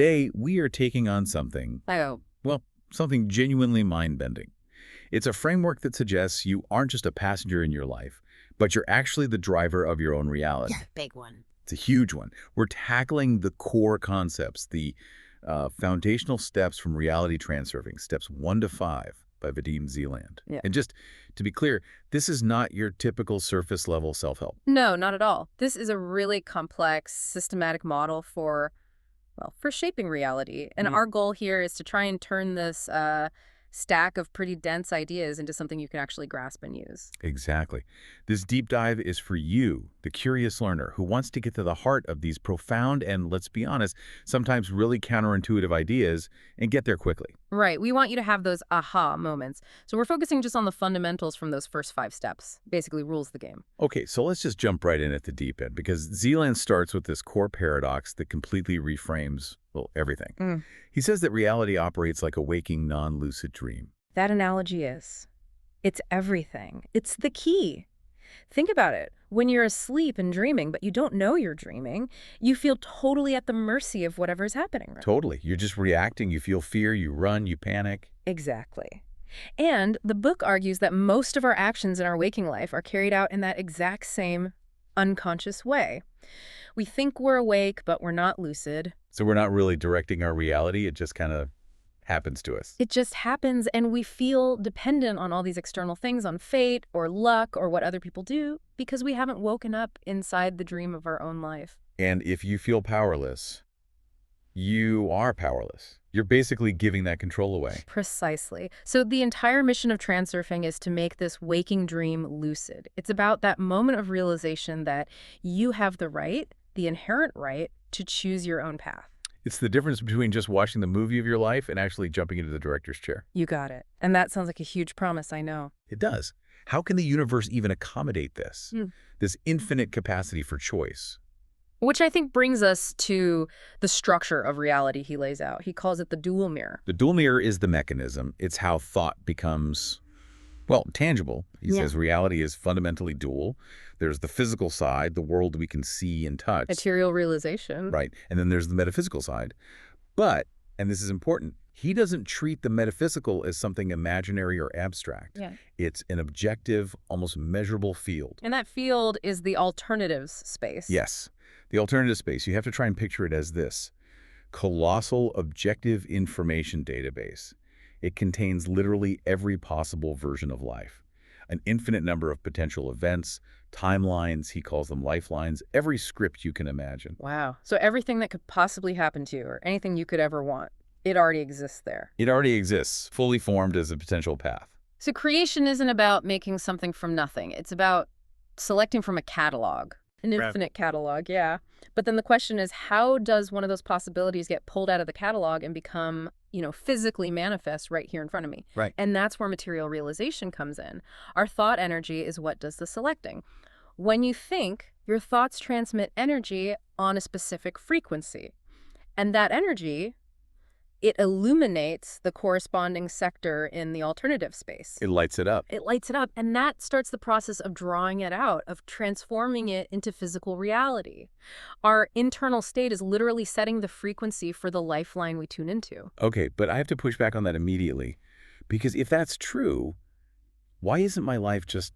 Today, we are taking on something, Oh, well, something genuinely mind-bending. It's a framework that suggests you aren't just a passenger in your life, but you're actually the driver of your own reality. yeah, big one. It's a huge one. We're tackling the core concepts, the foundational steps from Reality Transurfing, steps 1 to 5 by Vadim Zeland. Yeah. And just to be clear, this is not your typical surface-level self-help. No, not at all. This is a really complex, systematic model for, well, for shaping reality. And our goal here is to try and turn this stack of pretty dense ideas into something you can actually grasp and use. Exactly. This deep dive is for you, the curious learner who wants to get to the heart of these profound and, let's be honest, sometimes really counterintuitive ideas and get there quickly. Right. We want you to have those aha moments. So we're focusing just on the fundamentals from those first 5 steps. Basically, rules of the game. Okay, so let's just jump right in at the deep end, because Zeland starts with this core paradox that completely reframes, well, everything. He says that reality operates like a waking, non-lucid dream. That analogy is, it's everything. It's the key. Think about it. When you're asleep and dreaming, but you don't know you're dreaming, you feel totally at the mercy of whatever's happening. Right? Totally. You're just reacting. You feel fear, you run, you panic. Exactly. And the book argues that most of our actions in our waking life are carried out in that exact same unconscious way. We think we're awake, but we're not lucid. So we're not really directing our reality. It just kind of happens to us. It just happens, and we feel dependent on all these external things, on fate or luck or what other people do, because we haven't woken up inside the dream of our own life. And if you feel powerless, you are powerless. You're basically giving that control away. Precisely. So the entire mission of transurfing is to make this waking dream lucid. It's about that moment of realization that you have the right, the inherent right, to choose your own path. It's the difference between just watching the movie of your life and actually jumping into the director's chair. You got it. And that sounds like a huge promise, I know. It does. How can the universe even accommodate this? This infinite capacity for choice? Which I think brings us to the structure of reality he lays out. He calls it the dual mirror. The dual mirror is the mechanism. It's how thought becomes, well, tangible. He says reality is fundamentally dual. There's the physical side, the world we can see and touch. Material realization. Right. And then there's the metaphysical side. But, and this is important, he doesn't treat the metaphysical as something imaginary or abstract. Yeah. It's an objective, almost measurable field. And that field is the alternatives space. Yes. The alternative space, you have to try and picture it as this colossal objective information database. It contains literally every possible version of life, an infinite number of potential events, timelines, he calls them lifelines, every script you can imagine. Wow. So everything that could possibly happen to you or anything you could ever want, it already exists there. It already exists, fully formed as a potential path. So creation isn't about making something from nothing. It's about selecting from a catalog. An infinite catalog, yeah. But then the question is, how does one of those possibilities get pulled out of the catalog and become, physically manifest right here in front of me? Right. And that's where material realization comes in. Our thought energy is what does the selecting. When you think, your thoughts transmit energy on a specific frequency. And that energy, it illuminates the corresponding sector in the alternative space. It lights it up. It lights it up, and that starts the process of drawing it out, of transforming it into physical reality. Our internal state is literally setting the frequency for the lifeline we tune into. Okay, but I have to push back on that immediately, because if that's true, why isn't my life just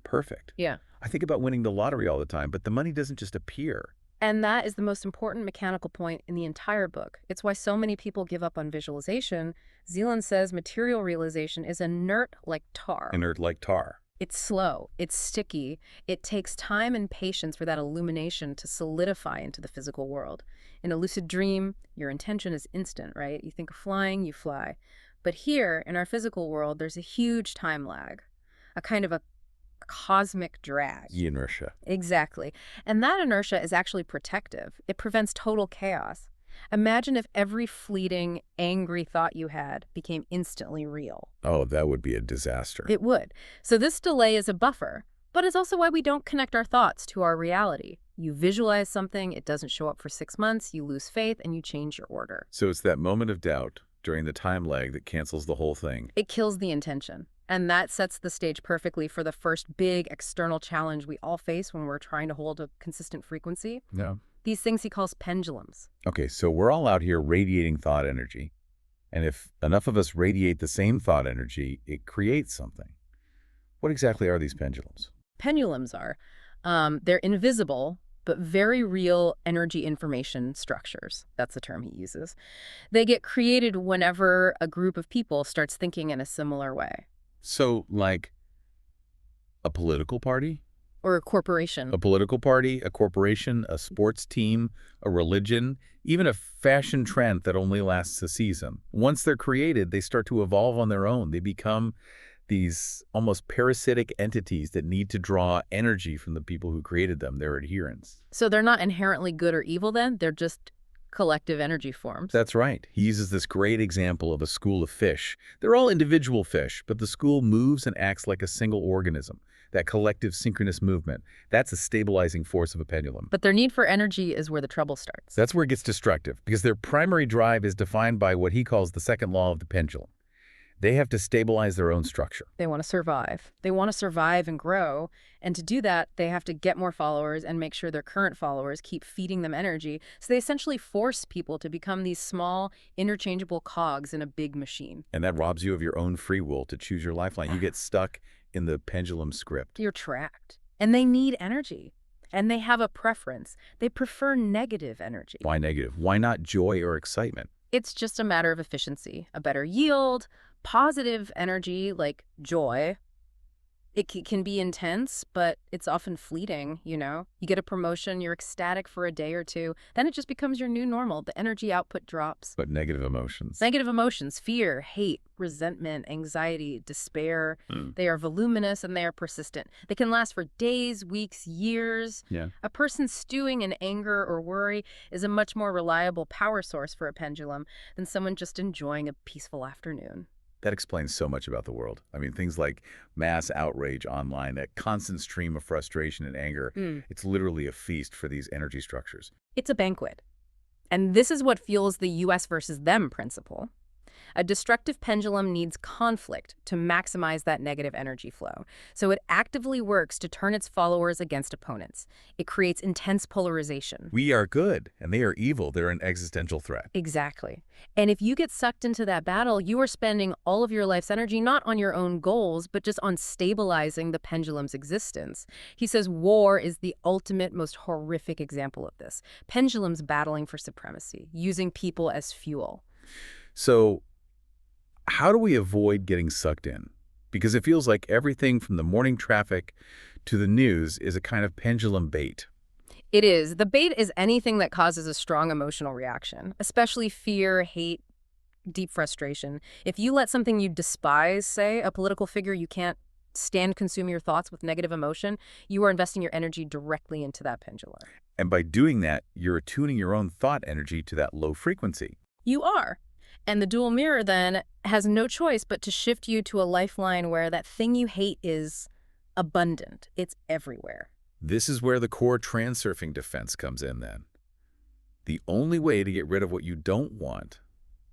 perfect? Yeah. I think about winning the lottery all the time, but the money doesn't just appear. And that is the most important mechanical point in the entire book. It's why so many people give up on visualization. Zeland says material realization is inert like tar. Inert like tar. It's slow. It's sticky. It takes time and patience for that illumination to solidify into the physical world. In a lucid dream, your intention is instant, right? You think of flying, you fly. But here, in our physical world, there's a huge time lag, a kind of a cosmic drag. The inertia. Exactly. And that inertia is actually protective. It prevents total chaos. Imagine if every fleeting, angry thought you had became instantly real. Oh, that would be a disaster. It would. So this delay is a buffer, but it's also why we don't connect our thoughts to our reality. You visualize something, it doesn't show up for 6 months, you lose faith, and you change your order. So it's that moment of doubt during the time lag that cancels the whole thing. It kills the intention. And that sets the stage perfectly for the first big external challenge we all face when we're trying to hold a consistent frequency. Yeah. These things he calls pendulums. Okay, so we're all out here radiating thought energy. And if enough of us radiate the same thought energy, it creates something. What exactly are these pendulums? Pendulums are. They're invisible, but very real energy information structures. That's the term he uses. They get created whenever a group of people starts thinking in a similar way. So, like a political party? Or a corporation. A political party, a corporation, a sports team, a religion, even a fashion trend that only lasts a season. Once they're created, they start to evolve on their own. They become these almost parasitic entities that need to draw energy from the people who created them, their adherents. So they're not inherently good or evil then, they're just collective energy forms. That's right. He uses this great example of a school of fish. They're all individual fish, but the school moves and acts like a single organism. That collective synchronous movement, that's a stabilizing force of a pendulum. But their need for energy is where the trouble starts. That's where it gets destructive, because their primary drive is defined by what he calls the second law of the pendulum. They have to stabilize their own structure. They want to survive. They want to survive and grow. And to do that, they have to get more followers and make sure their current followers keep feeding them energy. So they essentially force people to become these small, interchangeable cogs in a big machine. And that robs you of your own free will to choose your lifeline. You get stuck in the pendulum script. You're trapped. And they need energy. And they have a preference. They prefer negative energy. Why negative? Why not joy or excitement? It's just a matter of efficiency, a better yield. Positive energy, like joy, it can be intense, but it's often fleeting, you know? You get a promotion, you're ecstatic for a day or two, then it just becomes your new normal. The energy output drops. But negative emotions. Negative emotions, fear, hate, resentment, anxiety, despair, they are voluminous and they are persistent. They can last for days, weeks, years. Yeah. A person stewing in anger or worry is a much more reliable power source for a pendulum than someone just enjoying a peaceful afternoon. That explains so much about the world. I mean, things like mass outrage online, that constant stream of frustration and anger, it's literally a feast for these energy structures. It's a banquet. And this is what fuels the US versus them principle. A destructive pendulum needs conflict to maximize that negative energy flow. So it actively works to turn its followers against opponents. It creates intense polarization. We are good, and they are evil. They're an existential threat. Exactly. And if you get sucked into that battle, you are spending all of your life's energy not on your own goals, but just on stabilizing the pendulum's existence. He says war is the ultimate, most horrific example of this. Pendulums battling for supremacy, using people as fuel. So how do we avoid getting sucked in? Because it feels like everything from the morning traffic to the news is a kind of pendulum bait. It is. The bait is anything that causes a strong emotional reaction, especially fear, hate, deep frustration. If you let something you despise, say, a political figure you can't stand consume your thoughts with negative emotion, you are investing your energy directly into that pendulum. And by doing that, you're attuning your own thought energy to that low frequency. You are. And the dual mirror then has no choice but to shift you to a lifeline where that thing you hate is abundant. It's everywhere. This is where the core transurfing defense comes in then. The only way to get rid of what you don't want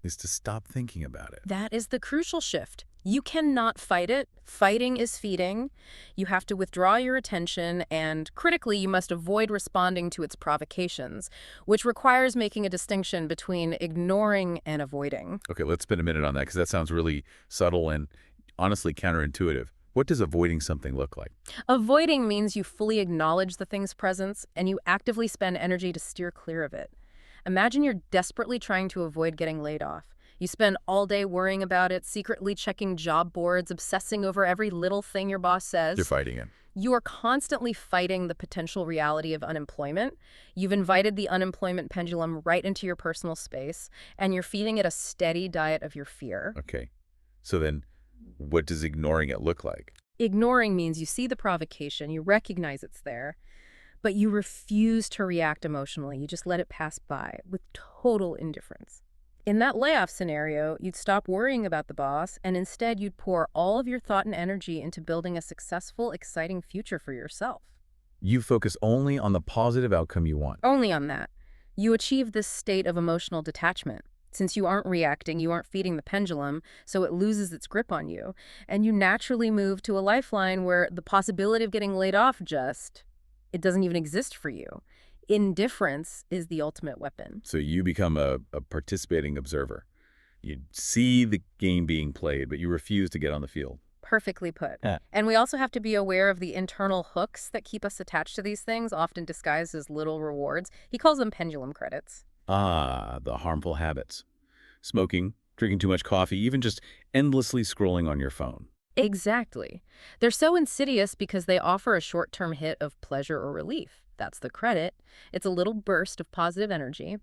is to stop thinking about it. That is the crucial shift. You cannot fight it. Fighting is feeding. You have to withdraw your attention, and critically, you must avoid responding to its provocations, which requires making a distinction between ignoring and avoiding. Okay, let's spend a minute on that because that sounds really subtle and honestly counterintuitive. What does avoiding something look like? Avoiding means you fully acknowledge the thing's presence and you actively spend energy to steer clear of it. Imagine you're desperately trying to avoid getting laid off. You spend all day worrying about it, secretly checking job boards, obsessing over every little thing your boss says. You're fighting it. You are constantly fighting the potential reality of unemployment. You've invited the unemployment pendulum right into your personal space, and you're feeding it a steady diet of your fear. Okay. So then what does ignoring it look like? Ignoring means you see the provocation, you recognize it's there, but you refuse to react emotionally. You just let it pass by with total indifference. In that layoff scenario, you'd stop worrying about the boss, and instead you'd pour all of your thought and energy into building a successful, exciting future for yourself. You focus only on the positive outcome you want. Only on that. You achieve this state of emotional detachment. Since you aren't reacting, you aren't feeding the pendulum, so it loses its grip on you. And you naturally move to a lifeline where the possibility of getting laid off it doesn't even exist for you. Indifference is the ultimate weapon. So you become a participating observer. You see the game being played, but you refuse to get on the field. Perfectly put. Yeah. And we also have to be aware of the internal hooks that keep us attached to these things, often disguised as little rewards. He calls them pendulum credits. Ah, the harmful habits. Smoking, drinking too much coffee, even just endlessly scrolling on your phone. Exactly. They're so insidious because they offer a short-term hit of pleasure or relief. That's the credit. It's a little burst of positive energy.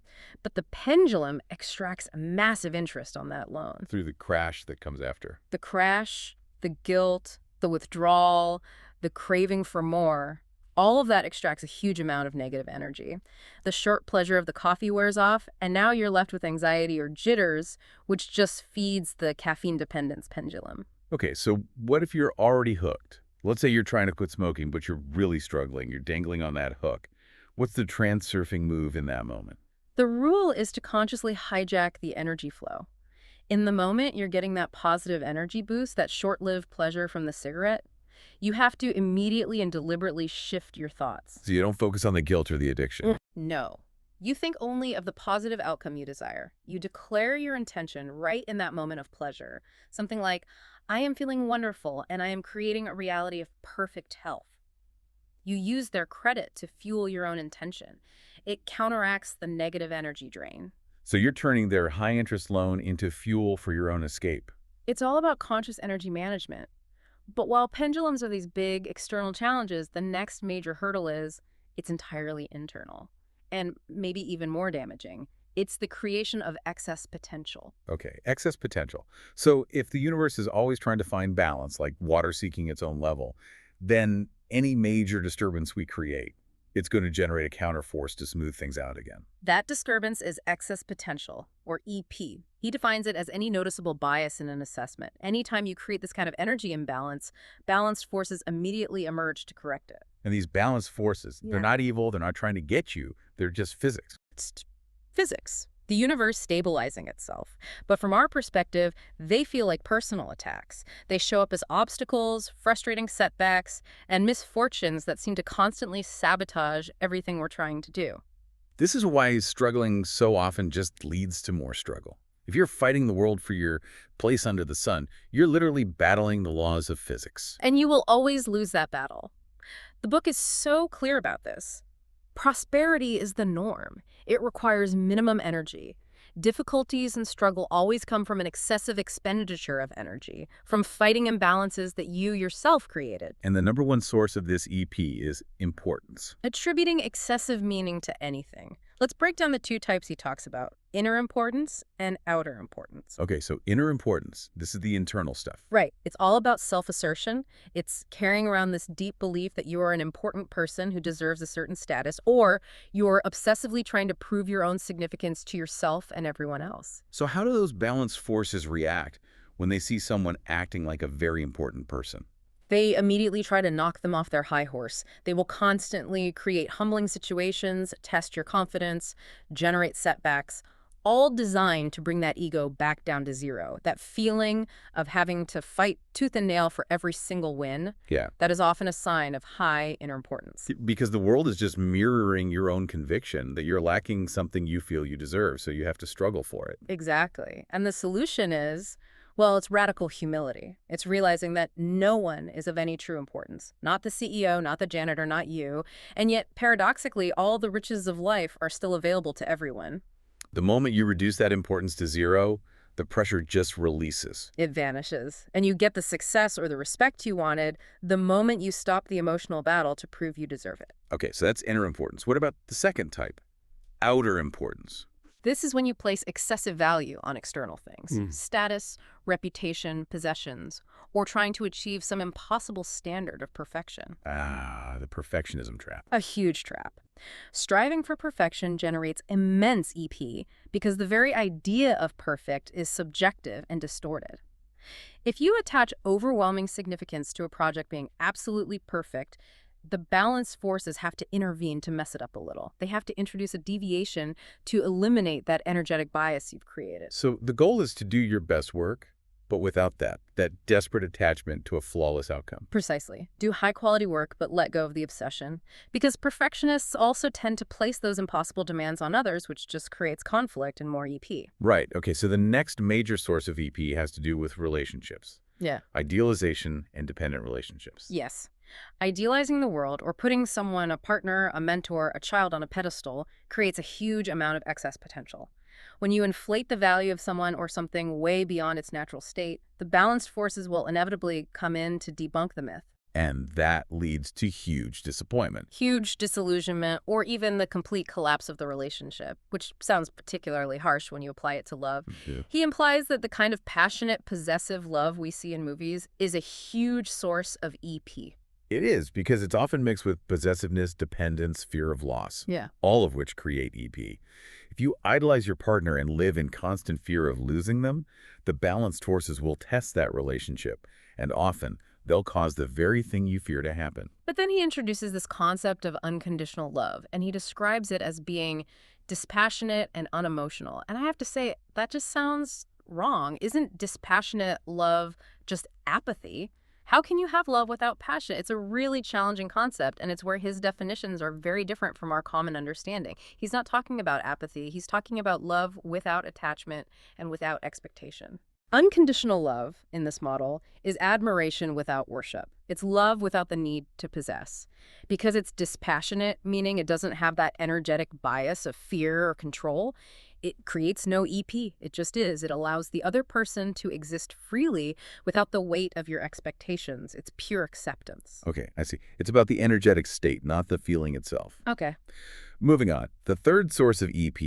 But the pendulum extracts a massive interest on that loan. Through the crash that comes after. The crash, the guilt, the withdrawal, the craving for more, all of that extracts a huge amount of negative energy. The short pleasure of the coffee wears off, and now you're left with anxiety or jitters, which just feeds the caffeine dependence pendulum. Okay, so what if you're already hooked? Let's say you're trying to quit smoking, but you're really struggling. You're dangling on that hook. What's the transurfing move in that moment? The rule is to consciously hijack the energy flow. In the moment you're getting that positive energy boost, that short-lived pleasure from the cigarette, you have to immediately and deliberately shift your thoughts. So you don't focus on the guilt or the addiction. No. You think only of the positive outcome you desire. You declare your intention right in that moment of pleasure. Something like, I am feeling wonderful and I am creating a reality of perfect health. You use their credit to fuel your own intention. It counteracts the negative energy drain. So you're turning their high-interest loan into fuel for your own escape. It's all about conscious energy management. But while pendulums are these big external challenges, the next major hurdle is it's entirely internal. And maybe even more damaging, it's the creation of excess potential. Okay, excess potential. So if the universe is always trying to find balance, like water seeking its own level, then any major disturbance we create, it's going to generate a counterforce to smooth things out again. That disturbance is excess potential, or EP. He defines it as any noticeable bias in an assessment. Anytime you create this kind of energy imbalance, balanced forces immediately emerge to correct it. And these balanced forces, Yeah. they're not evil, they're not trying to get you, they're just physics. It's physics. The universe stabilizing itself. But from our perspective, they feel like personal attacks. They show up as obstacles, frustrating setbacks, and misfortunes that seem to constantly sabotage everything we're trying to do. This is why struggling so often just leads to more struggle. If you're fighting the world for your place under the sun, you're literally battling the laws of physics. And you will always lose that battle. The book is so clear about this. Prosperity is the norm. It requires minimum energy. Difficulties and struggle always come from an excessive expenditure of energy, from fighting imbalances that you yourself created. And the number one source of this EP is importance. Attributing excessive meaning to anything. Let's break down the two types he talks about, inner importance and outer importance. Okay, so inner importance, this is the internal stuff. Right. It's all about self-assertion. It's carrying around this deep belief that you are an important person who deserves a certain status, or you're obsessively trying to prove your own significance to yourself and everyone else. So how do those balanced forces react when they see someone acting like a very important person? They immediately try to knock them off their high horse. They will constantly create humbling situations, test your confidence, generate setbacks, all designed to bring that ego back down to zero. That feeling of having to fight tooth and nail for every single win, Yeah, that is often a sign of high inner importance. because the world is just mirroring your own conviction that you're lacking something you feel you deserve, so you have to struggle for it. Exactly. And the solution is, well, it's radical humility. It's realizing that no one is of any true importance. Not the CEO, not the janitor, not you. And yet, paradoxically, all the riches of life are still available to everyone. The moment you reduce that importance to zero, the pressure just releases. It vanishes. And you get the success or the respect you wanted the moment you stop the emotional battle to prove you deserve it. Okay, so that's inner importance. What about the second type? Outer importance. This is when you place excessive value on external things, status, reputation, possessions, or trying to achieve some impossible standard of perfection. Ah, the perfectionism trap. A huge trap. Striving for perfection generates immense EP because the very idea of perfect is subjective and distorted. If you attach overwhelming significance to a project being absolutely perfect, the balanced forces have to intervene to mess it up a little. They have to introduce a deviation to eliminate that energetic bias you've created. So the goal is to do your best work, but without that desperate attachment to a flawless outcome. Precisely. Do high-quality work, but let go of the obsession. Because perfectionists also tend to place those impossible demands on others, which just creates conflict and more EP. Right. Okay, so the next major source of EP has to do with relationships. Yeah. Idealization and dependent relationships. Yes. Idealizing the world or putting someone, a partner, a mentor, a child on a pedestal creates a huge amount of excess potential. When you inflate the value of someone or something way beyond its natural state, the balanced forces will inevitably come in to debunk the myth. And that leads to huge disappointment. Huge disillusionment or even the complete collapse of the relationship, which sounds particularly harsh when you apply it to love. Yeah. He implies that the kind of passionate, possessive love we see in movies is a huge source of EP. It is, because it's often mixed with possessiveness, dependence, fear of loss, Yeah. all of which create EP. If you idolize your partner and live in constant fear of losing them, the balanced forces will test that relationship, and often they'll cause the very thing you fear to happen. But then he introduces this concept of unconditional love, and he describes it as being dispassionate and unemotional. And I have to say, that just sounds wrong. Isn't dispassionate love just apathy? How can you have love without passion? It's a really challenging concept, and it's where his definitions are very different from our common understanding. He's not talking about apathy. He's talking about love without attachment and without expectation. Unconditional love, in this model, is admiration without worship. It's love without the need to possess. Because it's dispassionate, meaning it doesn't have that energetic bias of fear or control, it creates no EP. It just is. It allows the other person to exist freely without the weight of your expectations. It's pure acceptance. Okay, I see. It's about the energetic state, not the feeling itself. Okay. Moving on, the third source of EP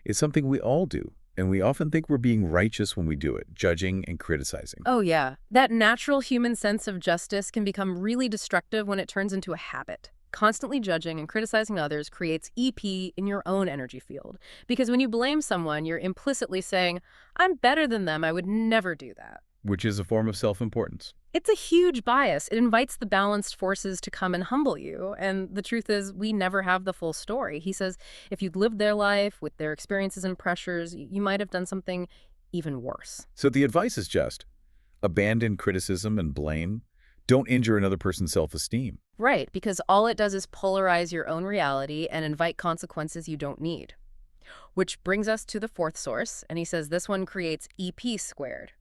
is something we all do, and we often think we're being righteous when we do it, judging and criticizing. Oh, yeah. That natural human sense of justice can become really destructive when it turns into a habit. Constantly judging and criticizing others creates EP in your own energy field. Because when you blame someone, you're implicitly saying, I'm better than them, I would never do that. Which is a form of self-importance. It's a huge bias. It invites the balanced forces to come and humble you. And the truth is, we never have the full story. He says, if you'd lived their life with their experiences and pressures, you might have done something even worse. So the advice is just, abandon criticism and blame. Don't injure another person's self-esteem. Right, because all it does is polarize your own reality and invite consequences you don't need. Which brings us to the fourth source, and he says this one creates EP squared,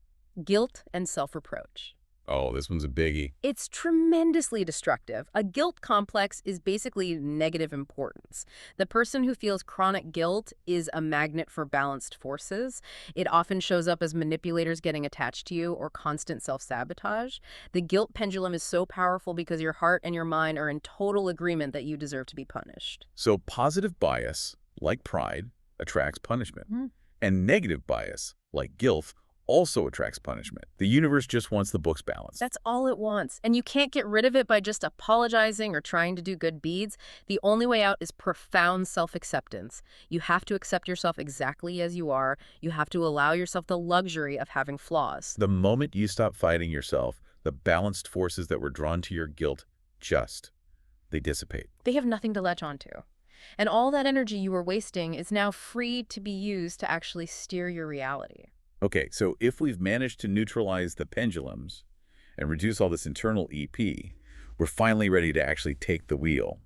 guilt and self-reproach. Oh, this one's a biggie. It's tremendously destructive. A guilt complex is basically negative importance. The person who feels chronic guilt is a magnet for balanced forces. It often shows up as manipulators getting attached to you or constant self-sabotage. The guilt pendulum is so powerful because your heart and your mind are in total agreement that you deserve to be punished. So positive bias, like pride, attracts punishment. And negative bias, like guilt, also attracts punishment. The universe just wants the books balanced. That's all it wants. And you can't get rid of it by just apologizing or trying to do good deeds. The only way out is profound self-acceptance. You have to accept yourself exactly as you are. You have to allow yourself the luxury of having flaws. The moment you stop fighting yourself, the balanced forces that were drawn to your guilt they dissipate. They have nothing to latch onto. And all that energy you were wasting is now free to be used to actually steer your reality. Okay, so if we've managed to neutralize the pendulums and reduce all this internal EP, we're finally ready to actually take the wheel.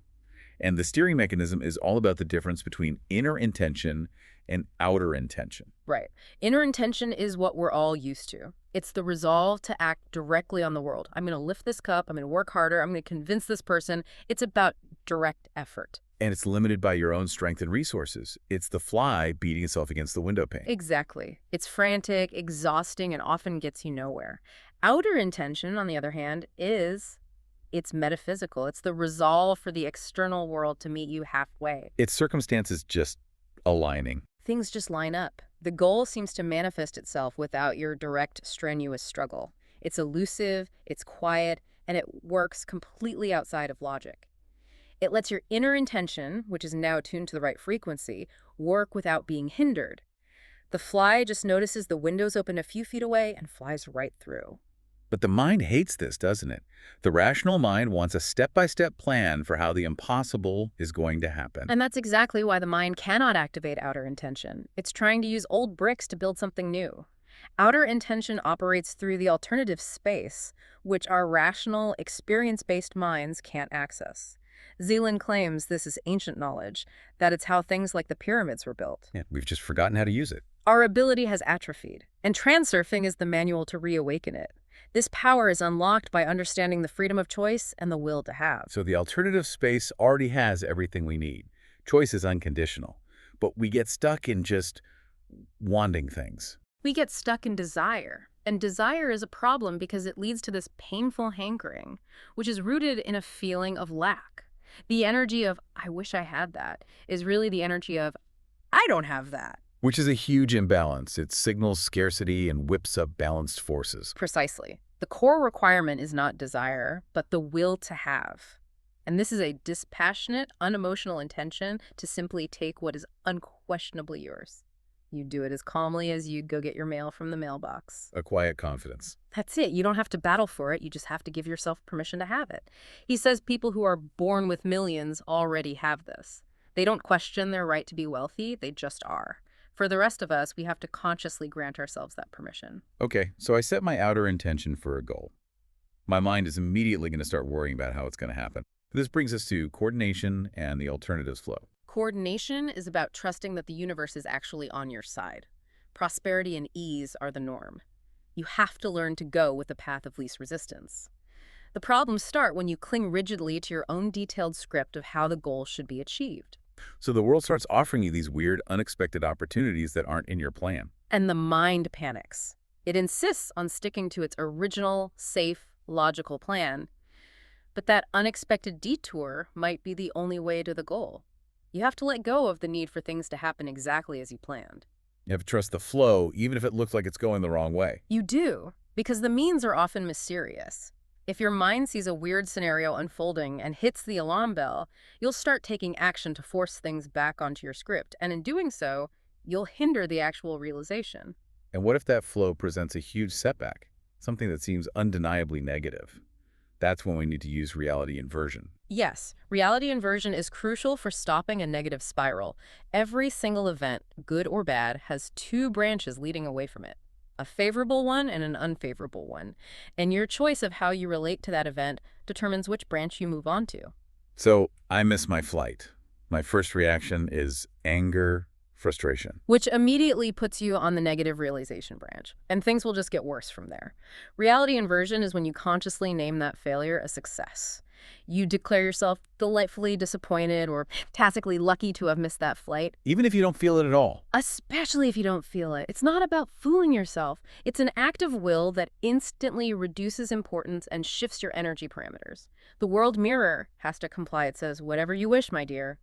And the steering mechanism is all about the difference between inner intention and outer intention. Right. Inner intention is what we're all used to. It's the resolve to act directly on the world. I'm going to lift this cup. I'm going to work harder. I'm going to convince this person. It's about direct effort. And it's limited by your own strength and resources. It's the fly beating itself against the window pane. Exactly. It's frantic, exhausting, and often gets you nowhere. Outer intention, on the other hand, it's metaphysical. It's the resolve for the external world to meet you halfway. Its circumstances just aligning. Things just line up. The goal seems to manifest itself without your direct, strenuous struggle. It's elusive, it's quiet, and it works completely outside of logic. It lets your inner intention, which is now attuned to the right frequency, work without being hindered. The fly just notices the windows open a few feet away and flies right through. But the mind hates this, doesn't it? The rational mind wants a step-by-step plan for how the impossible is going to happen. And that's exactly why the mind cannot activate outer intention. It's trying to use old bricks to build something new. Outer intention operates through the alternative space, which our rational, experience-based minds can't access. Zeland claims this is ancient knowledge, that it's how things like the pyramids were built. Yeah, we've just forgotten how to use it. Our ability has atrophied, and transurfing is the manual to reawaken it. This power is unlocked by understanding the freedom of choice and the will to have. So the alternative space already has everything we need. Choice is unconditional. But we get stuck in just wanting things. We get stuck in desire, and desire is a problem because it leads to this painful hankering, which is rooted in a feeling of lack. The energy of, I wish I had that, is really the energy of, I don't have that. Which is a huge imbalance. It signals scarcity and whips up balanced forces. Precisely. The core requirement is not desire, but the will to have. And this is a dispassionate, unemotional intention to simply take what is unquestionably yours. You do it as calmly as you'd go get your mail from the mailbox. A quiet confidence. That's it. You don't have to battle for it. You just have to give yourself permission to have it. He says people who are born with millions already have this. They don't question their right to be wealthy. They just are. For the rest of us, we have to consciously grant ourselves that permission. Okay, so I set my outer intention for a goal. My mind is immediately going to start worrying about how it's going to happen. This brings us to coordination and the alternatives flow. Coordination is about trusting that the universe is actually on your side. Prosperity and ease are the norm. You have to learn to go with the path of least resistance. The problems start when you cling rigidly to your own detailed script of how the goal should be achieved. So the world starts offering you these weird, unexpected opportunities that aren't in your plan. And the mind panics. It insists on sticking to its original, safe, logical plan. But that unexpected detour might be the only way to the goal. You have to let go of the need for things to happen exactly as you planned. You have to trust the flow, even if it looks like it's going the wrong way. You do, because the means are often mysterious. If your mind sees a weird scenario unfolding and hits the alarm bell, you'll start taking action to force things back onto your script, and in doing so, you'll hinder the actual realization. And what if that flow presents a huge setback? Something that seems undeniably negative. That's when we need to use reality inversion. Yes, reality inversion is crucial for stopping a negative spiral. Every single event, good or bad, has two branches leading away from it. A favorable one and an unfavorable one. And your choice of how you relate to that event determines which branch you move on to. So I miss my flight. My first reaction is anger, frustration. Which immediately puts you on the negative realization branch. And things will just get worse from there. Reality inversion is when you consciously name that failure a success. You declare yourself delightfully disappointed or tacitly lucky to have missed that flight. Even if you don't feel it at all. Especially if you don't feel it. It's not about fooling yourself. It's an act of will that instantly reduces importance and shifts your energy parameters. The world mirror has to comply. It says, whatever you wish, my dear.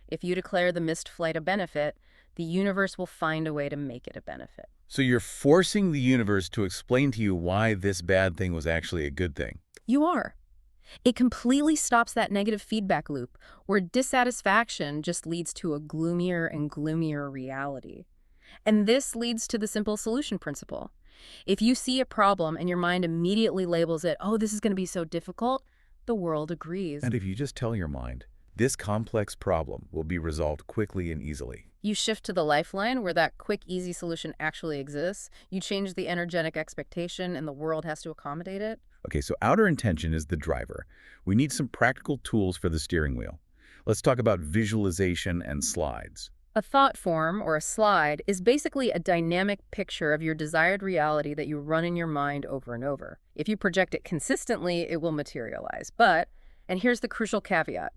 If you declare the missed flight a benefit, the universe will find a way to make it a benefit. So you're forcing the universe to explain to you why this bad thing was actually a good thing. You are. It completely stops that negative feedback loop where dissatisfaction just leads to a gloomier and gloomier reality. And this leads to the simple solution principle. If you see a problem and your mind immediately labels it, oh, this is going to be so difficult, the world agrees. And if you just tell your mind, this complex problem will be resolved quickly and easily. You shift to the lifeline where that quick, easy solution actually exists. You change the energetic expectation and the world has to accommodate it. Okay, so outer intention is the driver. We need some practical tools for the steering wheel. Let's talk about visualization and slides. A thought form, or a slide, is basically a dynamic picture of your desired reality that you run in your mind over and over. If you project it consistently, it will materialize. But, and here's the crucial caveat,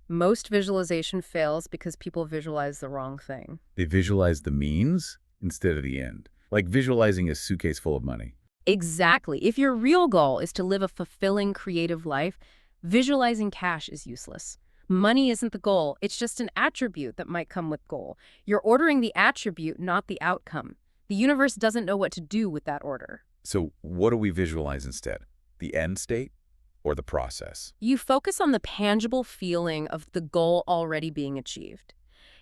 most visualization fails because people visualize the wrong thing. They visualize the means instead of the end, like visualizing a suitcase full of money. Exactly. If your real goal is to live a fulfilling, creative life, visualizing cash is useless. Money isn't the goal. It's just an attribute that might come with goal. You're ordering the attribute, not the outcome. The universe doesn't know what to do with that order. So what do we visualize instead? The end state or the process? You focus on the tangible feeling of the goal already being achieved.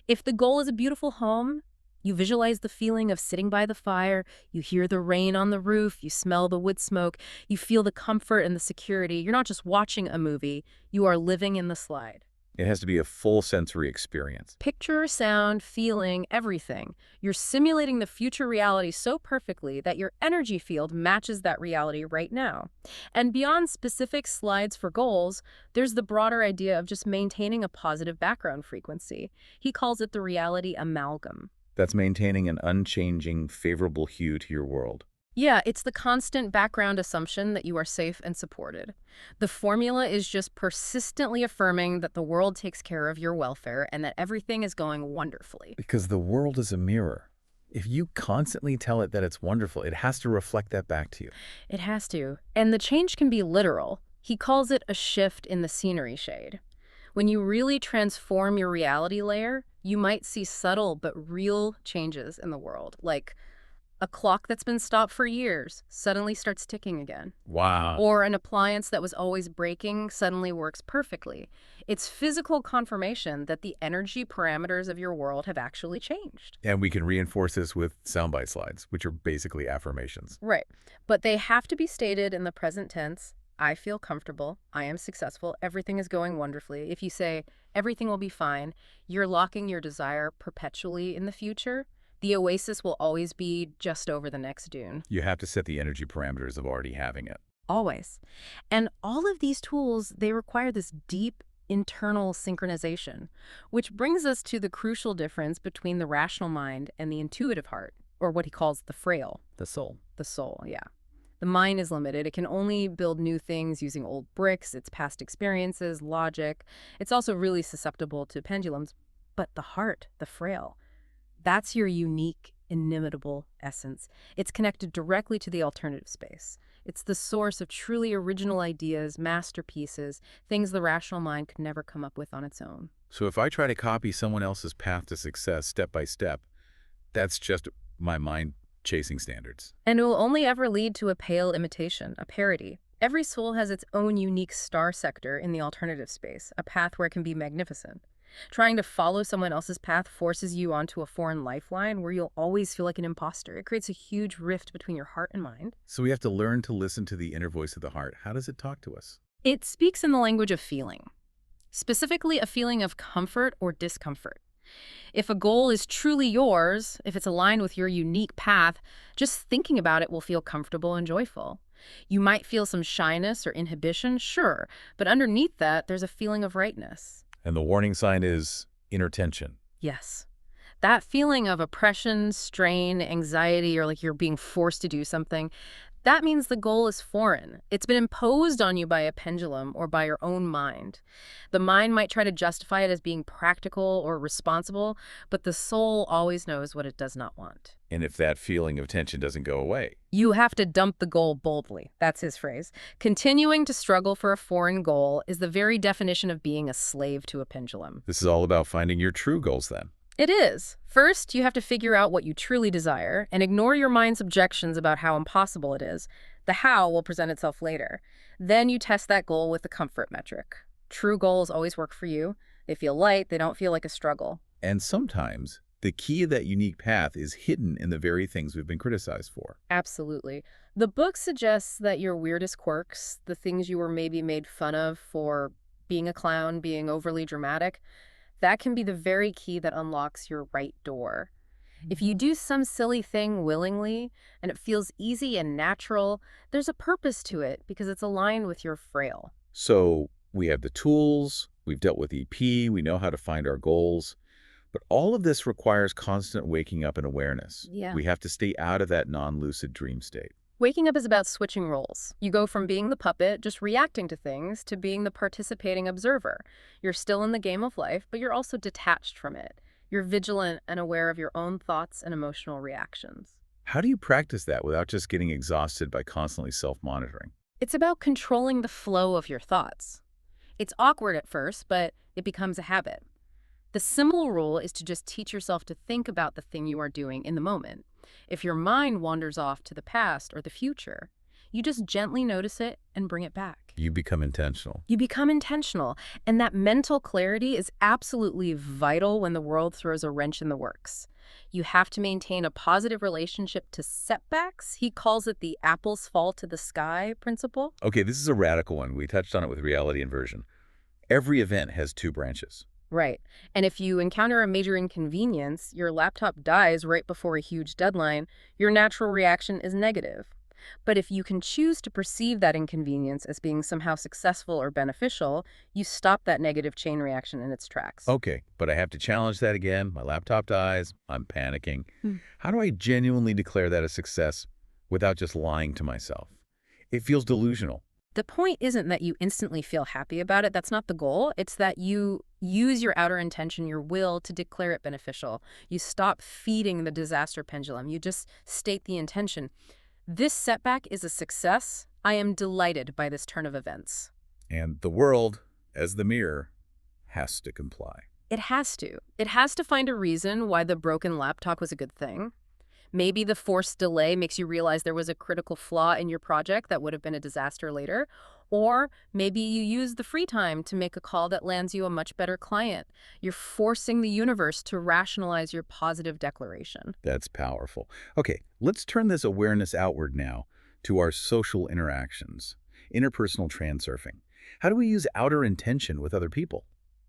If the goal is a beautiful home, you visualize the feeling of sitting by the fire, you hear the rain on the roof, you smell the wood smoke, you feel the comfort and the security. You're not just watching a movie, you are living in the slide. It has to be a full sensory experience. Picture, sound, feeling, everything. You're simulating the future reality so perfectly that your energy field matches that reality right now. And beyond specific slides for goals, there's the broader idea of just maintaining a positive background frequency. He calls it the reality amalgam. That's maintaining an unchanging, favorable hue to your world. Yeah, it's the constant background assumption that you are safe and supported. The formula is just persistently affirming that the world takes care of your welfare and that everything is going wonderfully. Because the world is a mirror. If you constantly tell it that it's wonderful, it has to reflect that back to you. It has to. And the change can be literal. He calls it a shift in the scenery shade. When you really transform your reality layer, you might see subtle but real changes in the world, like a clock that's been stopped for years suddenly starts ticking again. Wow. Or an appliance that was always breaking suddenly works perfectly. It's physical confirmation that the energy parameters of your world have actually changed. And we can reinforce this with soundbite slides, which are basically affirmations. Right. But they have to be stated in the present tense. I feel comfortable. I am successful. Everything is going wonderfully. If you say, everything will be fine, you're locking your desire perpetually in the future. The oasis will always be just over the next dune. You have to set the energy parameters of already having it. Always. And all of these tools, they require this deep internal synchronization, which brings us to the crucial difference between the rational mind and the intuitive heart, or what he calls the frail. The soul. The soul, yeah. The mind is limited. It can only build new things using old bricks, its past experiences, logic. It's also really susceptible to pendulums. But the heart, the frail, that's your unique, inimitable essence. It's connected directly to the alternative space. It's the source of truly original ideas, masterpieces, things the rational mind could never come up with on its own. So if I try to copy someone else's path to success step by step, that's just my mind chasing standards. And it will only ever lead to a pale imitation, a parody. Every soul has its own unique star sector in the alternative space, a path where it can be magnificent. Trying to follow someone else's path forces you onto a foreign lifeline where you'll always feel like an imposter. It creates a huge rift between your heart and mind. So we have to learn to listen to the inner voice of the heart. How does it talk to us? It speaks in the language of feeling, specifically a feeling of comfort or discomfort. If a goal is truly yours, if it's aligned with your unique path, just thinking about it will feel comfortable and joyful. You might feel some shyness or inhibition, sure, but underneath that, there's a feeling of rightness. And the warning sign is inner tension. Yes. That feeling of oppression, strain, anxiety, or like you're being forced to do something, that means the goal is foreign. It's been imposed on you by a pendulum or by your own mind. The mind might try to justify it as being practical or responsible, but the soul always knows what it does not want. And if that feeling of tension doesn't go away, You have to dump the goal boldly. That's his phrase. Continuing to struggle for a foreign goal is the very definition of being a slave to a pendulum. this is all about finding your true goals then. It is. First, you have to figure out what you truly desire and ignore your mind's objections about how impossible it is. The how will present itself later. Then you test that goal with the comfort metric. True goals always work for you. They feel light. They don't feel like a struggle. And sometimes the key of that unique path is hidden in the very things we've been criticized for. Absolutely. The book suggests that your weirdest quirks, the things you were maybe made fun of for being a clown, being overly dramatic, that can be the very key that unlocks your right door. If you do some silly thing willingly and it feels easy and natural, there's a purpose to it because it's aligned with your frail. So we have the tools, we've dealt with EP, we know how to find our goals, but all of this requires constant waking up and awareness. Yeah. We have to stay out of that non-lucid dream state. Waking up is about switching roles. You go from being the puppet, just reacting to things, to being the participating observer. You're still in the game of life, but you're also detached from it. You're vigilant and aware of your own thoughts and emotional reactions. How do you practice that without just getting exhausted by constantly self-monitoring? It's about controlling the flow of your thoughts. It's awkward at first, but it becomes a habit. The simple rule is to just teach yourself to think about the thing you are doing in the moment. If your mind wanders off to the past or the future, you just gently notice it and bring it back. You become intentional. You become intentional, and that mental clarity is absolutely vital when the world throws a wrench in the works. You have to maintain a positive relationship to setbacks. He calls it the apples fall to the sky principle. Okay, this is a radical one. We touched on it with reality inversion. Every event has two branches. Right. And if you encounter a major inconvenience, your laptop dies right before a huge deadline, your natural reaction is negative. But if you can choose to perceive that inconvenience as being somehow successful or beneficial, you stop that negative chain reaction in its tracks. Okay, but I have to challenge that again. My laptop dies. I'm panicking. Hmm. How do I genuinely declare that a success without just lying to myself? It feels delusional. The point isn't that you instantly feel happy about it. That's not the goal. It's that you use your outer intention, your will, to declare it beneficial. You stop feeding the disaster pendulum. You just state the intention. This setback is a success. I am delighted by this turn of events. And the world, as the mirror, has to comply. It has to. It has to find a reason why the broken laptop was a good thing. Maybe the forced delay makes you realize there was a critical flaw in your project that would have been a disaster later. Or maybe you use the free time to make a call that lands you a much better client. You're forcing the universe to rationalize your positive declaration. That's powerful. Okay, let's turn this awareness outward now to our social interactions, interpersonal transurfing. How do we use outer intention with other people?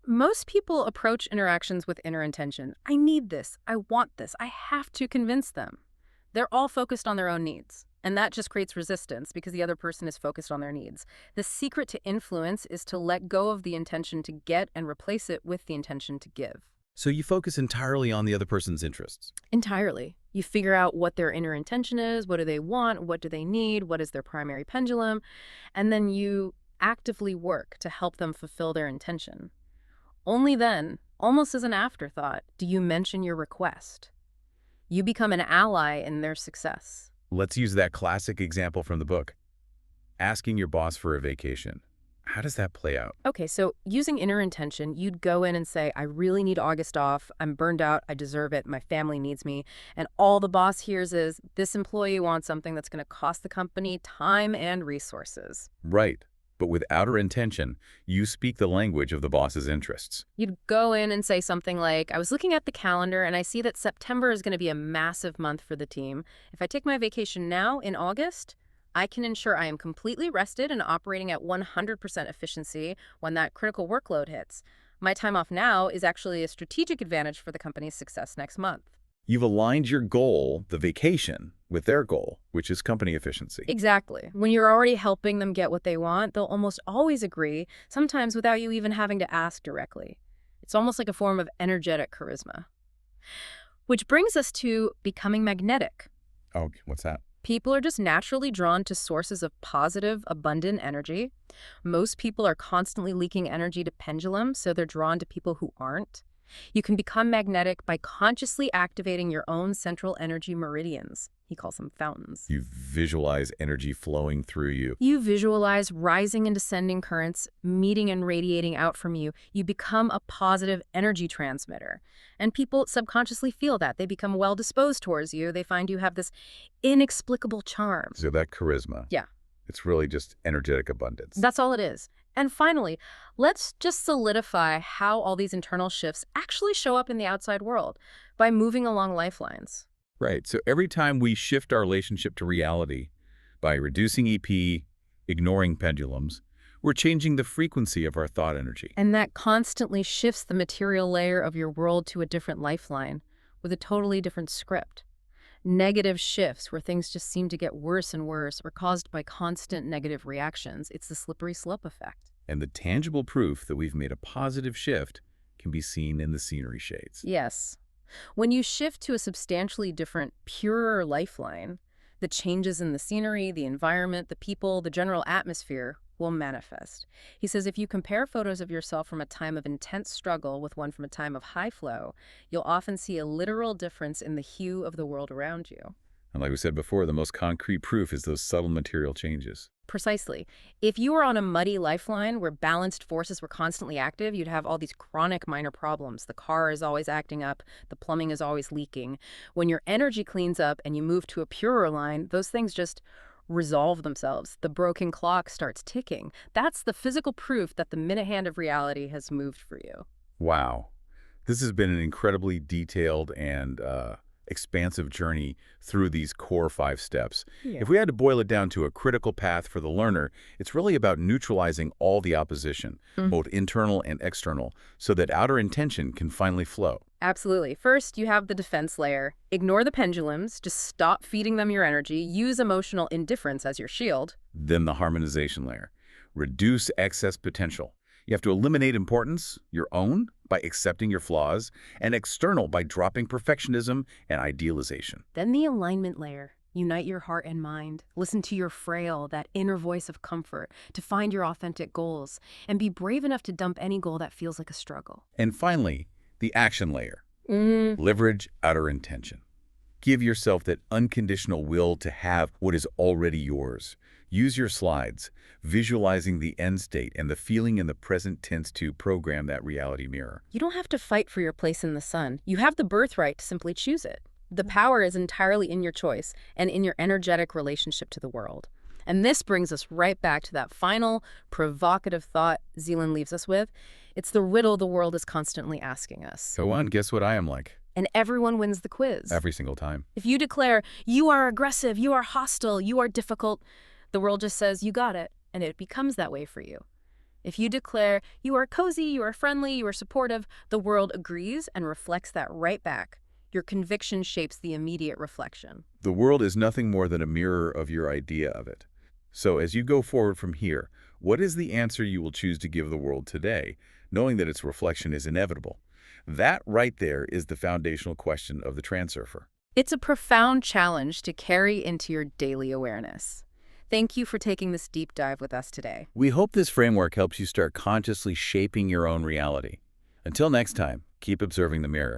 Most people approach interactions with inner intention. I need this. I want this. I have to convince them. They're all focused on their own needs. And that just creates resistance because the other person is focused on their needs. The secret to influence is to let go of the intention to get and replace it with the intention to give. So you focus entirely on the other person's interests. Entirely. You figure out what their inner intention is, what do they want, what do they need, what is their primary pendulum, and then you actively work to help them fulfill their intention. Only then, almost as an afterthought, do you mention your request. You become an ally in their success. Let's use that classic example from the book. Asking your boss for a vacation. How does that play out? Okay, so using inner intention, you'd go in and say, I really need August off. I'm burned out. I deserve it. My family needs me. And all the boss hears is, this employee wants something that's going to cost the company time and resources. Right. But with outer intention, you speak the language of the boss's interests. You'd go in and say something like, I was looking at the calendar and I see that September is going to be a massive month for the team. If I take my vacation now in August, I can ensure I am completely rested and operating at 100% efficiency when that critical workload hits. My time off now is actually a strategic advantage for the company's success next month. You've aligned your goal, the vacation, with their goal, which is company efficiency. Exactly. When you're already helping them get what they want, they'll almost always agree, sometimes without you even having to ask directly. It's almost like a form of energetic charisma. Which brings us to becoming magnetic. Oh, what's that? People are just naturally drawn to sources of positive, abundant energy. Most people are constantly leaking energy to pendulums, so they're drawn to people who aren't. You can become magnetic by consciously activating your own central energy meridians. He calls them fountains. You visualize energy flowing through you. You visualize rising and descending currents, meeting and radiating out from you. You become a positive energy transmitter. And people subconsciously feel that. They become well-disposed towards you. They find you have this inexplicable charm. So that charisma. Yeah. It's really just energetic abundance. That's all it is. And finally, let's just solidify how all these internal shifts actually show up in the outside world by moving along lifelines. Right. So every time we shift our relationship to reality by reducing EP, ignoring pendulums, we're changing the frequency of our thought energy. And that constantly shifts the material layer of your world to a different lifeline with a totally different script. Negative shifts where things just seem to get worse and worse are caused by constant negative reactions. It's the slippery slope effect. And the tangible proof that we've made a positive shift can be seen in the scenery shades. Yes. When you shift to a substantially different, purer lifeline, the changes in the scenery, the environment, the people, the general atmosphere will manifest. He says if you compare photos of yourself from a time of intense struggle with one from a time of high flow, you'll often see a literal difference in the hue of the world around you. And like we said before, the most concrete proof is those subtle material changes. Precisely. If you were on a muddy lifeline where balanced forces were constantly active, you'd have all these chronic minor problems. The car is always acting up. The plumbing is always leaking. When your energy cleans up and you move to a purer line, those things just resolve themselves. The broken clock starts ticking. That's the physical proof that the minute hand of reality has moved for you. Wow. This has been an incredibly detailed and expansive journey through these core 5 steps. Yeah. If we had to boil it down to a critical path for the learner, it's really about neutralizing all the opposition, both internal and external, so that outer intention can finally flow. Absolutely. First, you have the defense layer. Ignore the pendulums. Just stop feeding them your energy. Use emotional indifference as your shield. Then the harmonization layer. Reduce excess potential. You have to eliminate importance, your own, by accepting your flaws, and external by dropping perfectionism and idealization. Then the alignment layer. Unite your heart and mind. Listen to your frail, that inner voice of comfort, to find your authentic goals, and be brave enough to dump any goal that feels like a struggle. And finally, the action layer. Leverage outer intention. Give yourself that unconditional will to have what is already yours. Use your slides, visualizing the end state and the feeling in the present tense to program that reality mirror. You don't have to fight for your place in the sun. You have the birthright to simply choose it. The power is entirely in your choice and in your energetic relationship to the world. And this brings us right back to that final, provocative thought Zeland leaves us with. It's the riddle the world is constantly asking us. Go on, guess what I am like? And everyone wins the quiz. Every single time. If you declare, you are aggressive, you are hostile, you are difficult, the world just says, you got it, and it becomes that way for you. If you declare, you are cozy, you are friendly, you are supportive, the world agrees and reflects that right back. Your conviction shapes the immediate reflection. The world is nothing more than a mirror of your idea of it. So as you go forward from here, what is the answer you will choose to give the world today, knowing that its reflection is inevitable? That right there is the foundational question of the transurfer. It's a profound challenge to carry into your daily awareness. Thank you for taking this deep dive with us today. We hope this framework helps you start consciously shaping your own reality. Until next time, keep observing the mirror.